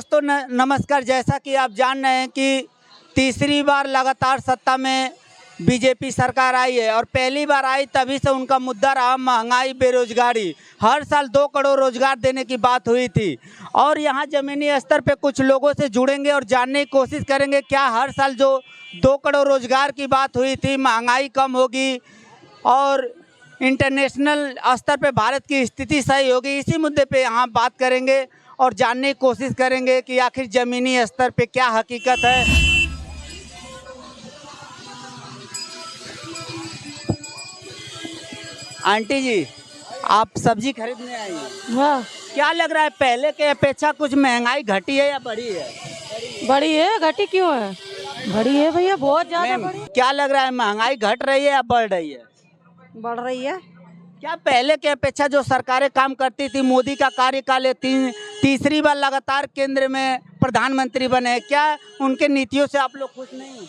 दोस्तों नमस्कार। जैसा कि आप जान रहे हैं कि तीसरी बार लगातार सत्ता में बीजेपी सरकार आई है और पहली बार आई तभी से उनका मुद्दा रहा महंगाई, बेरोजगारी। हर साल 2 करोड़ रोजगार देने की बात हुई थी और यहाँ ज़मीनी स्तर पे कुछ लोगों से जुड़ेंगे और जानने की कोशिश करेंगे क्या हर साल जो 2 करोड़ रोजगार की बात हुई थी, महंगाई कम होगी और इंटरनेशनल स्तर पे भारत की स्थिति सही होगी। इसी मुद्दे पे यहाँ बात करेंगे और जानने की कोशिश करेंगे कि आखिर ज़मीनी स्तर पे क्या हकीकत है। आंटी जी, आप सब्जी खरीदने आई हैं? हाँ, क्या लग रहा है पहले के अपेक्षा कुछ महंगाई घटी है या बढ़ी है? बड़ी है। घटी क्यों है? बड़ी है भैया, बहुत ज्यादा मैम, बड़ी। क्या लग रहा है महंगाई घट रही है या बढ़ रही है? बढ़ रही है। क्या पहले के अपेक्षा जो सरकारें काम करती थी, मोदी का कार्यकाल है, तीसरी बार लगातार केंद्र में प्रधानमंत्री बने हैं, क्या उनके नीतियों से आप लोग खुश नहीं हैं?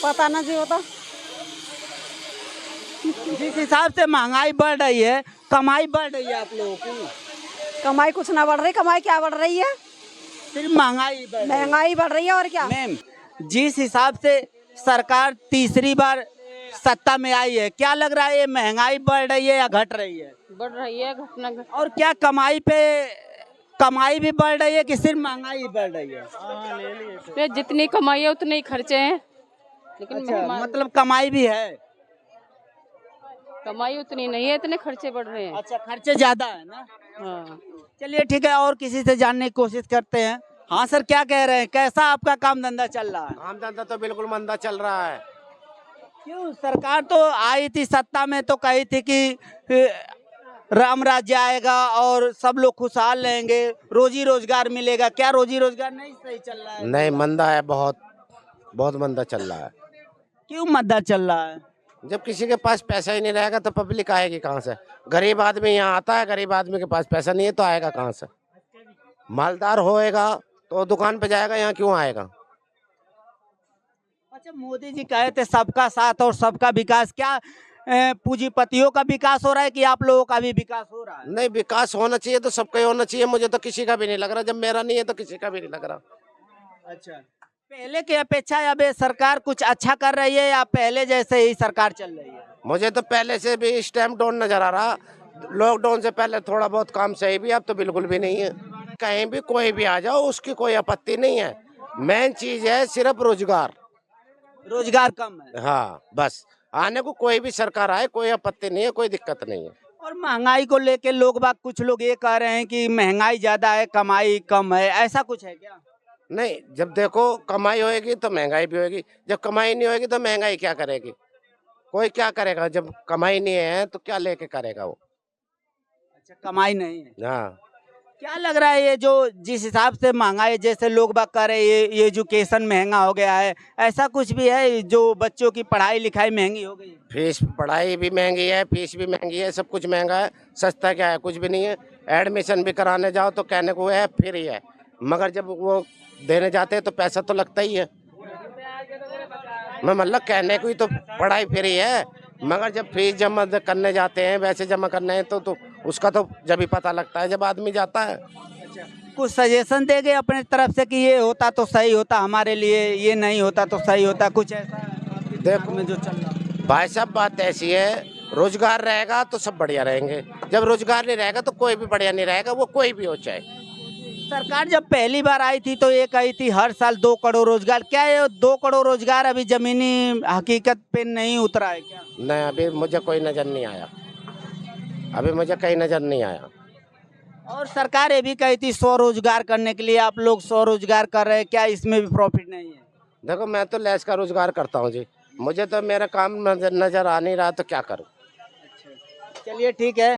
पता ना जी होता। जिस हिसाब से महंगाई बढ़ रही है, कमाई बढ़ रही है आप लोगों की? कमाई कुछ ना बढ़ रही। कमाई क्या बढ़ रही है? सिर्फ महंगाई बढ़ रही है। महंगाई बढ़ रही है और क्या। मैम, जिस हिसाब से सरकार तीसरी बार सत्ता में आई है, क्या लग रहा है ये महंगाई बढ़ रही है या घट रही है? बढ़ रही है, घटना घट। और क्या कमाई भी बढ़ रही है कि सिर्फ महंगाई ही बढ़ रही है? जितनी कमाई है उतने ही खर्चे हैं, लेकिन अच्छा, मतलब कमाई भी है। कमाई उतनी नहीं है, इतने खर्चे बढ़ रहे हैं। अच्छा, खर्चे ज्यादा है ना। हाँ। चलिए ठीक है, और किसी से जानने की कोशिश करते हैं। हाँ सर, क्या कह रहे हैं, कैसा आपका काम धंधा चल रहा है? काम धंधा तो बिल्कुल मंदा चल रहा है। क्यों? सरकार तो आई थी सत्ता में तो कही थी कि राम राज्य आएगा और सब लोग खुशहाल रहेंगे, रोजी रोजगार मिलेगा। क्या रोजी रोजगार नहीं सही चल रहा है? नहीं, मंदा है, बहुत बहुत मंदा चल रहा है। क्यों मंदा चल रहा है? जब किसी के पास पैसा ही नहीं रहेगा तो पब्लिक आएगी कहाँ से? गरीब आदमी यहाँ आता है, गरीब आदमी के पास पैसा नहीं है तो आएगा कहाँ से? मालदार होएगा तो दुकान पे जाएगा, यहाँ क्यों आएगा? अच्छा, मोदी जी कहे थे सबका साथ और सबका विकास। क्या पूंजीपतियों का विकास हो रहा है कि आप लोगों का भी विकास हो रहा है? नहीं, विकास होना चाहिए तो सबका ही होना चाहिए। मुझे तो किसी का भी नहीं लग रहा। जब मेरा नहीं है तो किसी का भी नहीं लग रहा। अच्छा, पहले की अपेक्षा अब ये सरकार कुछ अच्छा कर रही है या पहले जैसे ही सरकार चल रही है? मुझे तो पहले से भी स्टैम्प डाउन नजर आ रहा। लॉकडाउन से पहले थोड़ा बहुत काम सही भी, अब तो बिल्कुल भी नहीं है। कहीं भी कोई भी आ जाओ, उसकी कोई आपत्ति नहीं है। मेन चीज है सिर्फ रोजगार। रोजगार कम है। हाँ, बस आने को कोई भी सरकार आए, कोई आपत्ति नहीं है, कोई दिक्कत नहीं है। और महंगाई को लेके कुछ लोग ये कह रहे हैं कि महंगाई ज्यादा है, कमाई कम है, ऐसा कुछ है क्या? नहीं, जब देखो कमाई होएगी तो महंगाई भी होएगी। जब कमाई नहीं होएगी तो महंगाई क्या करेगी? कोई क्या करेगा? जब कमाई नहीं है तो क्या लेके करेगा वो? अच्छा, कमाई नहीं है। हाँ। क्या लग रहा है ये जो जिस हिसाब से महंगाई, जैसे लोग बाग कह रहे हैं ये एजुकेशन महंगा हो गया है, ऐसा कुछ भी है जो बच्चों की पढ़ाई लिखाई महंगी हो गई है? फीस, पढ़ाई भी महंगी है, फीस भी महंगी है, सब कुछ महंगा है। सस्ता क्या है? कुछ भी नहीं है। एडमिशन भी कराने जाओ तो कहने को है फ्री है, मगर जब वो देने जाते हैं तो पैसा तो लगता ही है। मैं मतलब कहने को ही तो पढ़ाई फ्री है, मगर जब फीस जमा करने जाते हैं, वैसे जमा करने हैं तो उसका तो जब ही पता लगता है जब आदमी जाता है। कुछ सजेशन देंगे अपने तरफ से कि ये होता तो सही होता हमारे लिए, ये नहीं होता तो सही होता, कुछ ऐसा आपके दिमाग में जो चल रहा है? भाई साहब, बात ऐसी है, रोजगार रहेगा तो सब बढ़िया रहेंगे। जब रोजगार नहीं रहेगा तो कोई भी बढ़िया नहीं रहेगा, वो कोई भी हो चाहे। सरकार जब पहली बार आई थी तो ये कही थी हर साल 2 करोड़ रोजगार। क्या ये 2 करोड़ रोजगार अभी जमीनी हकीकत पे नहीं उतरा है क्या? नहीं, अभी मुझे कोई नजर नहीं आया। अभी मुझे कहीं नजर नहीं आया। और सरकार ये भी कही थी स्वरोजगार करने के लिए, आप लोग स्वरोजगार कर रहे हैं, क्या इसमें भी प्रॉफिट नहीं है? देखो, मैं तो लेस का रोजगार करता हूँ जी। मुझे तो मेरा काम नजर आ नहीं रहा तो क्या करूँ? चलिए ठीक है।